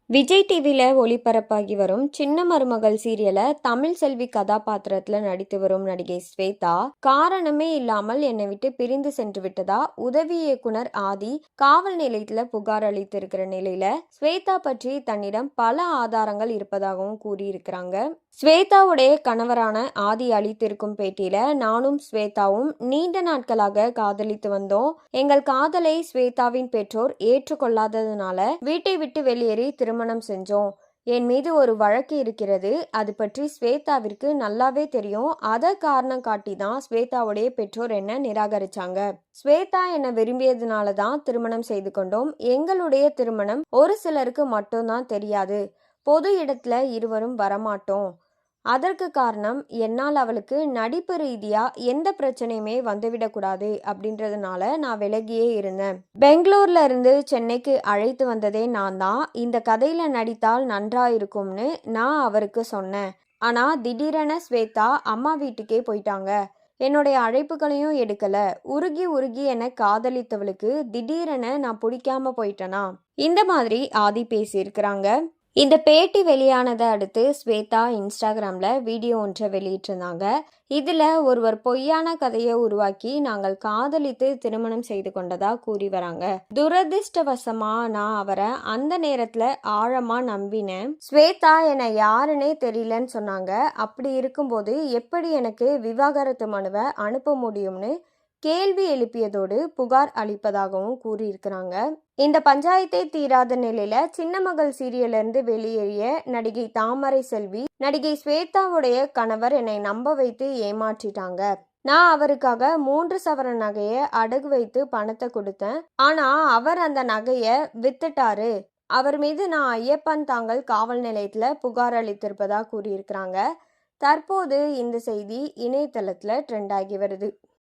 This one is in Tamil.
விஜய் டிவியில் ஒளிபரப்பாகி வரும் சின்ன மருமகள் சீரியல தமிழ் செல்வி கதாபாத்திரத்துல நடித்து வரும் நடிகை ஸ்வேதா காரணமே இல்லாமல் என்னை விட்டு பிரிந்து சென்று விட்டதா உதவி இயக்குனர் ஆதி காவல் நிலையத்துல புகார் அளித்திருக்கிற நிலையில ஸ்வேதா பற்றி தன்னிடம் பல ஆதாரங்கள் இருப்பதாகவும் கூறியிருக்கிறாங்க. ஸ்வேதாவுடைய கணவரான ஆதி அளித்திருக்கும் பேட்டியில நானும் ஸ்வேதாவும் நீண்ட நாட்களாக காதலித்து வந்தோம். எங்கள் காதலை ஸ்வேதாவின் பெற்றோர் ஏற்றுக்கொள்ளாததுனால வீட்டை விட்டு வெளியேறி திருமணம் செஞ்சோம். என் மீது ஒரு வழக்கு இருக்கிறது. அது பற்றி ஸ்வேதாவிற்கு நல்லாவே தெரியும். அதை காரணம் காட்டி தான் ஸ்வேதாவுடைய பெற்றோர் என்ன நிராகரிச்சாங்க. ஸ்வேதா என்ன விரும்பியதுனால தான் திருமணம் செய்து கொண்டோம். எங்களுடைய திருமணம் ஒரு சிலருக்கு மட்டும்தான் தெரியாது. பொது இடத்துல இருவரும் வரமாட்டோம். அதற்கு காரணம் என்னால் அவளுக்கு நடிப்பு ரீதியா எந்த பிரச்சனையுமே வந்துவிடக்கூடாது அப்படின்றதுனால நான் விலகியே இருந்தேன். பெங்களூர்ல இருந்து சென்னைக்கு அழைத்து வந்ததே நான் தான். இந்த கதையில நடித்தால் நன்றா இருக்கும்னு நான் அவருக்கு சொன்னேன். ஆனா திடீரென ஸ்வேதா அம்மா வீட்டுக்கே போயிட்டாங்க. என்னுடைய அழைப்புகளையும் எடுக்கல. உருகி உருகி என காதலித்தவளுக்கு திடீரென நான் பிடிக்காம போயிட்டேனா, இந்த மாதிரி ஆதி பேசியிருக்கிறாங்க. இந்த பேட்டி வெளியானதை அடுத்து ஸ்வேதா இன்ஸ்டாகிராம்ல வீடியோ ஒன்றை வெளியிட்டிருந்தாங்க. இதுல ஒருவர் பொய்யான கதையை உருவாக்கி நாங்கள் காதலித்து திருமணம் செய்து கொண்டதா கூறி வராங்க. துரதிர்ஷ்டவசமா நான் அவரை அந்த நேரத்துல ஆழமா நம்பினேன். ஸ்வேதா என யாருன்னே தெரியலன்னு சொன்னாங்க. அப்படி இருக்கும்போது எப்படி எனக்கு விவாகரத்து மனுவை அனுப்ப முடியும்னு கேள்வி எழுப்பியதோடு புகார் அளிப்பதாகவும் கூறியிருக்கிறாங்க. இந்த பஞ்சாயத்தை தீராத நிலையில சின்ன மகள் சீரியல்ல இருந்து வெளியேறிய நடிகை தாமரை செல்வி நடிகை ஸ்வேதாவுடைய கணவர் என்னை நம்ப வைத்து ஏமாற்றிட்டாங்க. நான் அவருக்காக 3 சவரன் நகையை அடகு வைத்து பணத்தை கொடுத்தேன். ஆனா அவர் அந்த நகையை வித்துட்டாரு. அவர் மீது நான் ஐயப்பன் தாங்கல் காவல் நிலையத்துல புகார் அளித்திருப்பதா கூறியிருக்கிறாங்க. தற்போது இந்த செய்தி இணையதளத்துல ட்ரெண்ட் ஆகி வருது.